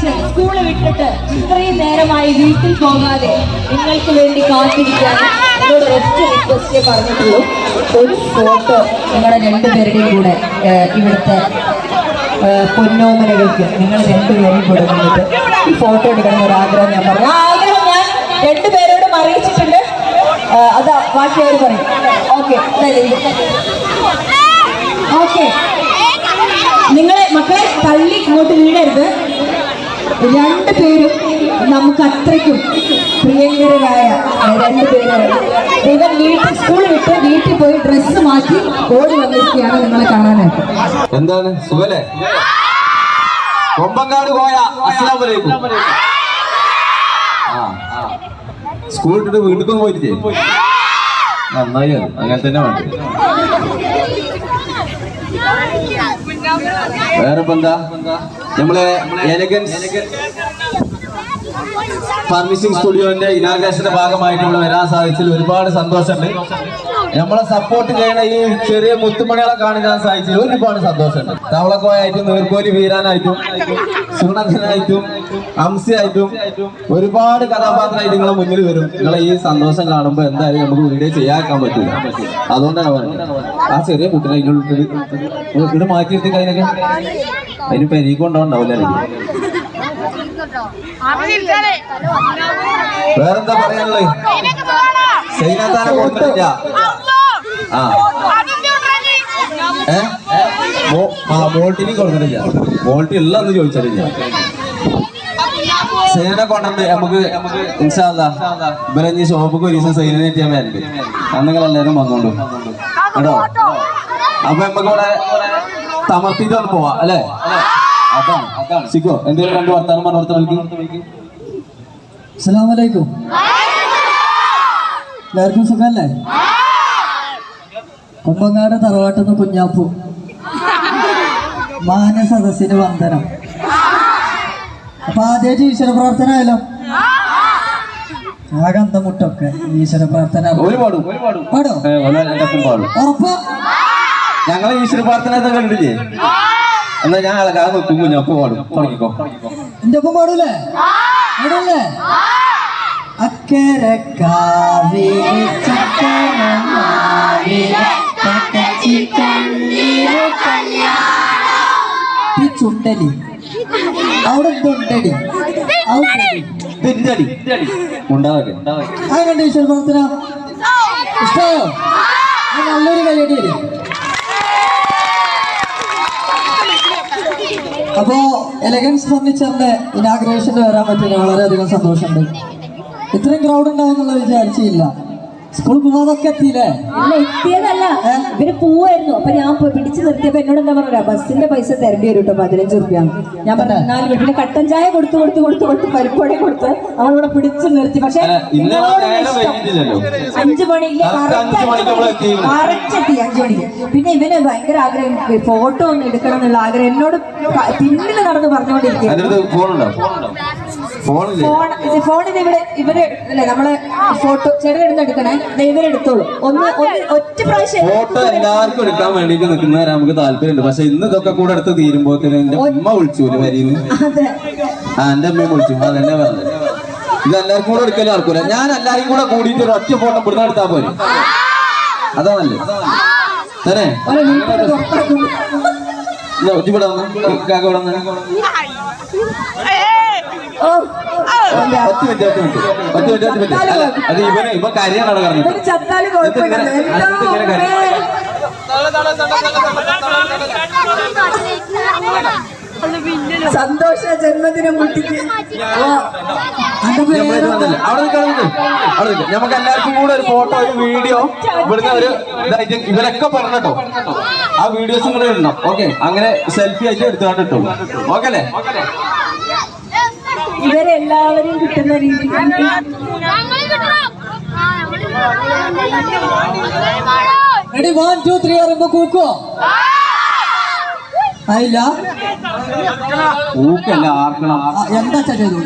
മക്കളെ സ്കൂള് വിട്ടിട്ട് ഇത്രയും നേരമായി വീട്ടിൽ പോകാതെ നിങ്ങൾക്ക് വേണ്ടി കാത്തിരിക്കാൻ എന്നോട് ഒറ്റ റിക്വസ്റ്റേ പറഞ്ഞിട്ടുള്ളൂ. ഒരു ഫോട്ടോ നിങ്ങളുടെ രണ്ടുപേരുടെയും കൂടെ ഇവിടുത്തെ പൊന്നോമനകൾക്ക് നിങ്ങൾ രണ്ടുപേരും കൂടെ വന്നിട്ട് ഈ ഫോട്ടോ എടുക്കണം ഒരാഗ്രഹം ഞാൻ പറഞ്ഞു. ആ ആഗ്രഹം ഞാൻ രണ്ടുപേരോടും അറിയിച്ചിട്ടുണ്ട്. അത് ബാക്കിയവർ പറയും. ഓക്കെ ഓക്കെ, നിങ്ങളെ മക്കളെ തള്ളി ഇങ്ങോട്ട് വീഴരുത്. രണ്ടുപേരും നമുക്ക് അത്രയ്ക്കും പ്രിയങ്കരായ രണ്ടുപേരാണ്. ഇവർ വീട്ടിൽ സ്കൂൾ വിട്ട് വീട്ടിൽ പോയി ഡ്രസ്സ് മാറ്റി ഓടി വന്നിരിക്കുകയാണ് നിങ്ങളെ കാണാനായിട്ട്. എന്താണ് സുഖല്ലേ? കൊമ്പങ്കാട് പോയ അസ്സലാമു അലൈക്കും. സ്കൂൾ ഇട്ടിട്ട് വീട്ടിൽ പോയിട്ടേ നന്നായി, അങ്ങനെ തന്നെ വേണ്ട. വേറെ എന്താ നമ്മളെ എലഗൻസ് ഫർണിഷിംഗ് സ്റ്റുഡിയോന്റെ ഇനാഗ്രേഷന്റെ ഭാഗമായിട്ട് നമ്മൾ വരാൻ സാധിച്ചതിൽ ഒരുപാട് സന്തോഷമുണ്ട്. നമ്മളെ സപ്പോർട്ട് ചെയ്യുന്ന ഈ ചെറിയ മുത്തുമണികളെ കാണാൻ സാധിച്ചതിൽ ഒരുപാട് സന്തോഷമുണ്ട്. തവളക്കോയായിട്ടും നീർക്കോലി വീരാനായിട്ടും സുണകനായിട്ടും അംസിയായിട്ടും ഒരുപാട് കഥാപാത്രമായിട്ട് നിങ്ങളെ മുന്നിൽ വരും. നിങ്ങളെ ഈ സന്തോഷം കാണുമ്പോൾ എന്തായാലും നമുക്ക് വീഡിയോ ചെയ്യാക്കാൻ പറ്റില്ല. അതുകൊണ്ടാണ് പറയുന്നത് ആ ചെറിയ കുട്ടിനെ ഇവിടെ മാറ്റിയെടുത്ത് കഴിഞ്ഞൊക്കെ അതിന് പെരീക്ക് കൊണ്ടുപോകണ്ടാവില്ല. വേറെന്താ പറയാനുള്ളത്? സൈനാത്താനെ കൊടുത്തിട്ടില്ല. ബോൾട്ടിനും കൊടുത്തിട്ടില്ല. ബോൾട്ടി ഉള്ളതെന്ന് ചോദിച്ചിട്ടില്ല. സൈനെ കൊണ്ടുണ്ട് നമുക്ക് ഇൻഷാ അല്ലാഹ് ഇവരെ ഇനി ഷോപ്പൊക്കെ ഒരു ദിവസം സൈനെ ചെയ്യാൻ വരണ്ട്. അന്നെങ്കിൽ എല്ലാവരും വന്നോണ്ടു കേട്ടോ. അപ്പൊ നമുക്ക് ഇവിടെ തമർത്തിട്ട് പോവാ അല്ലേ? അതാണ് സിക്കോ എന്തെങ്കിലും രണ്ട് വർത്താനം പറഞ്ഞോർത്ത്. അസ്സലാമു അലൈക്കും. എല്ലാവർക്കും സുഖല്ലേ? കൊമ്പങ്ങാട് തറവാട്ടെന്ന് കുഞ്ഞാപ്പു മാന്യ സദസ്സിന് വന്ദനം. അപ്പൊ ആദ്യമായിട്ട് ഈശ്വര പ്രാർത്ഥന ആയാലോ? ആകെ അന്തമുട്ടൊക്കെ ഈശ്വര പ്രാർത്ഥന പാടോ? ഉറപ്പ്? ഞങ്ങളെ ഈശ്വര പ്രാർത്ഥന കണ്ടില്ലേ? എന്നാ ഞാൻ ആൾക്കാരെ നോക്കും കുഞ്ഞപ്പ പാടും. തുടങ്ങിക്കോ. എന്റെ ഒപ്പം പാടൂലേ? പാടൂല്ലേ? അക്കരെ കാവിലെ ചുണ്ടലി അവിടെ തുണ്ടടി അങ്ങനെ ഈശ്വര പ്രാർത്ഥന ഇഷ്ടമായോ? നല്ലൊരു കൈയടി വരും. അപ്പോ എലഗൻസ് ഫർണിച്ചറിന്റെ ഇനാഗ്രേഷന് വരാൻ പറ്റിയ വളരെയധികം സന്തോഷമുണ്ട്. ഇത്രയും ക്രൗഡ് ഉണ്ടാവും എന്നുള്ളത് വിചാരിച്ചില്ല. സ്കൂൾ പോവാതൊക്കെ എത്തിയില്ലേ? അല്ല എത്തിയതല്ല, ഇവര് പോവായിരുന്നു. അപ്പൊ ഞാൻ പിടിച്ചു നിർത്തിയപ്പോ എന്നോട് എന്താ പറയാ, ബസ്സിന്റെ പൈസ തരേണ്ടി വരും കേട്ടോ, 15 രൂപ. ഞാൻ പറഞ്ഞു 4 വീട്ടില് കട്ടൻ ചായ കൊടുത്ത് പരിപ്പോടെ കൊടുത്ത് അവളിവിടെ പിടിച്ചു നിർത്തി. പക്ഷെ 5 മണിക്ക് കറക്റ്റ് എത്തി 5 മണിക്ക്. പിന്നെ ഇവന് ഭയങ്കര ആഗ്രഹം ഫോട്ടോ ഒന്ന് എടുക്കണം എന്നുള്ള ആഗ്രഹം എന്നോട് പിന്നിൽ നടന്ന് പറഞ്ഞുകൊണ്ടിരിക്കുകയാണ്. ഫോണിന് ഇവര് അല്ലെ നമ്മളെ ഫോട്ടോ ചേട്ടൻ എടുക്കണേ, ഇവരെടുത്തോളൂ. ഒറ്റ പ്രാവശ്യം ഫോട്ടോ എല്ലാവർക്കും എടുക്കാൻ വേണ്ടിട്ട് നിൽക്കുന്നവരെ നമുക്ക് താല്പര്യമുണ്ട്. പക്ഷെ ഇന്ന് ഇതൊക്കെ കൂടെ എടുത്ത് തീരുമ്പോ എന്റെ ഉമ്മ വിളിച്ചു വരീന്ന്. എന്റെ അമ്മയും വിളിച്ചു. അതെന്നെ പറഞ്ഞത് ഇത് എല്ലാവർക്കും കൂടെ എടുക്കലും ആർക്കൂല. ഞാൻ എല്ലാരും കൂടെ കൂടിയിട്ട് ഒരു ഒറ്റ ഫോട്ടോ ഇവിടുന്ന് എടുത്താ പോരെ. അതാണല്ലേ തന്നെ ഇവിടെ അത് ഇവ കരിയാണ് പറഞ്ഞത്. സന്തോഷ ജന്മദിനം കുട്ടിക്ക് നമുക്ക് എല്ലാവർക്കും കൂടെ ഒരു ഫോട്ടോ ഒരു വീഡിയോ ഇവിടുന്ന് ഒരു ഇവരൊക്കെ പറഞ്ഞോ. ആ വീഡിയോസും കൂടെ ഇടണം. ഓക്കെ, അങ്ങനെ സെൽഫി ആയിട്ട് എടുത്തുകൊണ്ട് ഇട്ടു. ഓക്കെ അല്ലേ? ഇവരെല്ലാവരും കിട്ടുന്ന രീതിയിൽ റെഡി 1 2 3 പറയുമ്പോ കൂക്കോ? ആയില്ല, കൂക്കല്ല ആർക്കണം. എന്താ ചെയ്തു?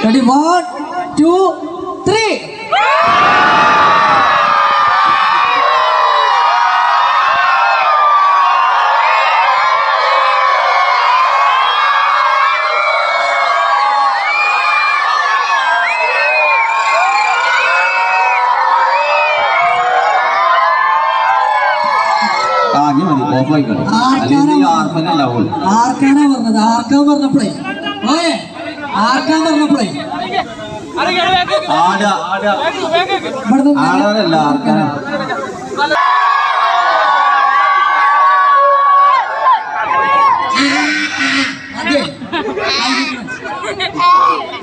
റെഡി 1 2 3. ഓഫ് ആയിക്കോട്ടെ ആർമനല്ലാവുള്ളൂ. ആർക്കാനാ പറഞ്ഞത്? ആർക്കാൻ പറഞ്ഞപ്പോഴേ ഓയെ ആർക്കാൻ പറഞ്ഞപ്പോഴേ ആടാ ഇവിടുന്ന് ആടാനല്ല ആർക്കാനാ. അതെ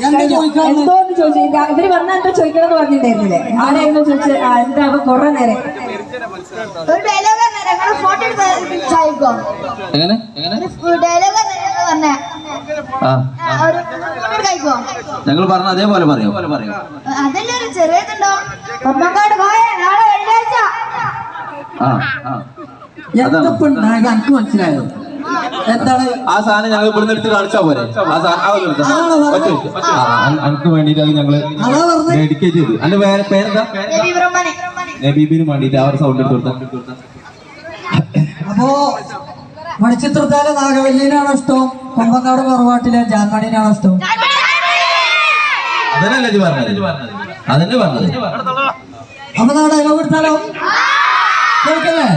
എന്താ ചോദിക്കാനുള്ളത്? എന്തോന്ന് ചോദിച്ചു ഇവര് വന്നാ എന്താ ചോദിക്കണമെന്ന് പറഞ്ഞിട്ടുണ്ടായിരുന്നില്ലേ? ആരായിരുന്നു ചോദിച്ചത്? എന്താ അപ്പൊ കൊറേ നേരം ഒരു ഡയലോഗ് ഞങ്ങൾ ഫോട്ടോ എടുത്ത് ചോദിക്കോ എങ്ങനെ എങ്ങനെ ഡയലോഗ് പറഞ്ഞേ കഴിക്കോ ഞങ്ങൾ പറഞ്ഞ അതേപോലെ പറയോ? അതല്ലേ ഒരു ചെറിയതുണ്ടോ കൊമ്പങ്കാട് പോയ നാളെ വെള്ളിയാഴ്ച ആ ആ എന്തപ്പോ ഉണ്ടായത് എനിക്ക് മനസ്സിലായോ? എന്താണ് ആ സാധനം ഞങ്ങൾ ഇവിടുന്ന് എടുത്ത് കാണിച്ചാ പോരെ? ആ സാധനം എനിക്ക് വേണ്ടിട്ട് അത് ഞങ്ങള് ഡെഡിക്കേറ്റ് ചെയ്തു. അതിന്റെ പേരെന്താ? നബീബിന് വേണ്ടിട്ട് ആ ഒരു സൗണ്ട് എടുത്ത് കൊടുത്ത. അപ്പോ മണിച്ചിത്രത്താലെ നാഗവല്ലിനാണോ ഇഷ്ടം? കൊമ്പങ്ങാട് മറുവാട്ടിലെ ജാൻമണിനാണോ ഇഷ്ടം? അതല്ലേ ഇത് പറഞ്ഞത്? അതന്നെ പറഞ്ഞത്. അപ്പൊ നാടെ എടുത്താലോ? കേൾക്കല്ലേ?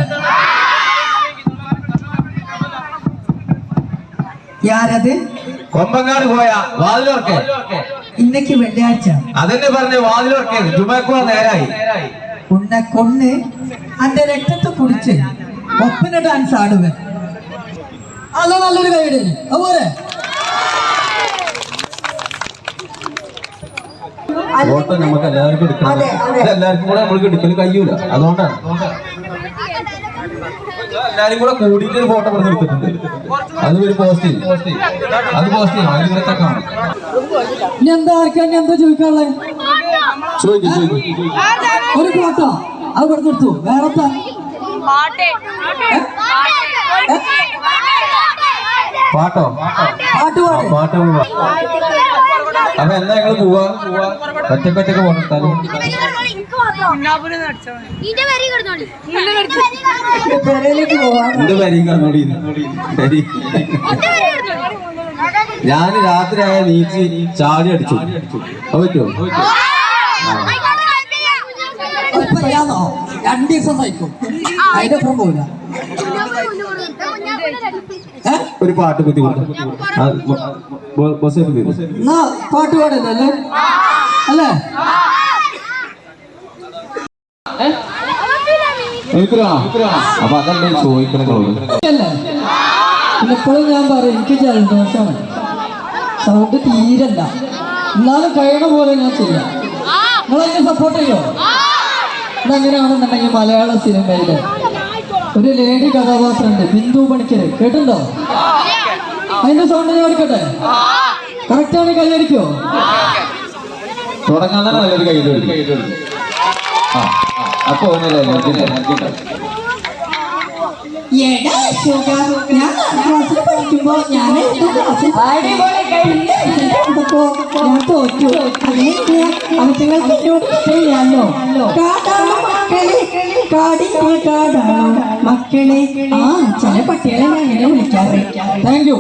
യാരത്? കൊമ്പങ്ങാട് പോയ വാതിലോർക്കെ ഇന്നക്ക് വെള്ളിയാഴ്ച അതന്നെ പറഞ്ഞ വാതിലോർക്കെ ജുമാക്കുള്ള നേരായി. ഉന്നെ കൊന്ന് അന്റെ രക്തത്തെ കുടിച്ച് ഒപ്പിന ഡാൻസ് ആടുവേ. അല്ല നല്ലൊരു കൈയുടെ അതുപോലെ ഫോട്ടോ നമുക്ക് എല്ലാവർക്കും എടുക്കണം. എല്ലാവർക്കും കൂടെ നമ്മൾക്ക് എടുക്കല് കഴിയൂല. അതുകൊണ്ടാണ് എല്ലാരും കൂടെ കൂടിയിട്ട് ഒരു ഫോട്ടോ പറഞ്ഞ് എടുത്തിട്ടുണ്ട്. അത് ഒരു പോസ്റ്റ് ചെയ്യും. അത് പോസ്റ്റ് ചെയ്യണം. അതിൽ ഇവരൊക്കെ കാണും. ഇനി എന്താ ആർക്കാ എന്താ ചോദിക്കാനുള്ളത്? ചോദിക്കും. ഒരു ഫോട്ടോ അത് ഇവിടെ നിർത്തൂ. വേറെ പാട്ടോ പാട്ട് പാട്. പാട്ട് പോവാ. അപ്പൊ എന്താ ഞങ്ങള് പോവാ? ഒറ്റക്കൊറ്റക്ക് പോകണം. പെരയിലേക്ക് പോവാൻ എന്റെ വരിയും കണ്ണോടി ഞാൻ രാത്രി ആയ നീച്ച് ചാടി അടിച്ചു. അത് പറ്റുമോ? ഇപ്പൊ ഞാനോ 2 ദിവസം സഹിക്കും. അതിന്റെ അപ്പുറം പോവില്ല. ഒരു പാട്ട് കുത്തി കൊടുത്തു. എന്നാ പാട്ട് പാടല്ലേ അല്ലേ? അപ്പൊ അതല്ലേ ചോദിക്കണങ്ങളോട്. അല്ലേ? പിന്നെ എപ്പോഴും ഞാൻ പറയും എനിക്ക് ജലദോഷമാണ്, സൗണ്ട് തീരല്ല. എന്നാലും കഴിയണ പോലെ ഞാൻ ചെയ്യാം. നിങ്ങളെന്നെ സപ്പോർട്ട് ചെയ്യോ? ഇതങ്ങനെയാണെന്നുണ്ടെങ്കിൽ മലയാള സിനിമയില് ഒരു ലേഡി കഥാപാത്രമുണ്ട്, ബിന്ദു പണിക്കര്. കേട്ടുണ്ടോ? അതിന്റെ സൗണ്ട് ഞാൻ എടുക്കട്ടെ? കറക്റ്റാണ്. കൈയടിക്കോ? തുടങ്ങാൻ തന്നെ നല്ലൊരു കയ്യിൽ. അപ്പൊ പഠിക്കുമ്പോ ഞാൻ തോറ്റു. അവറ്റങ്ങൾക്ക് എന്നോട് ചെയ്യാമോ? മക്കളെ ആ ചില പട്ടികളെ അങ്ങനെ വിളിക്കാറ്. Thank you.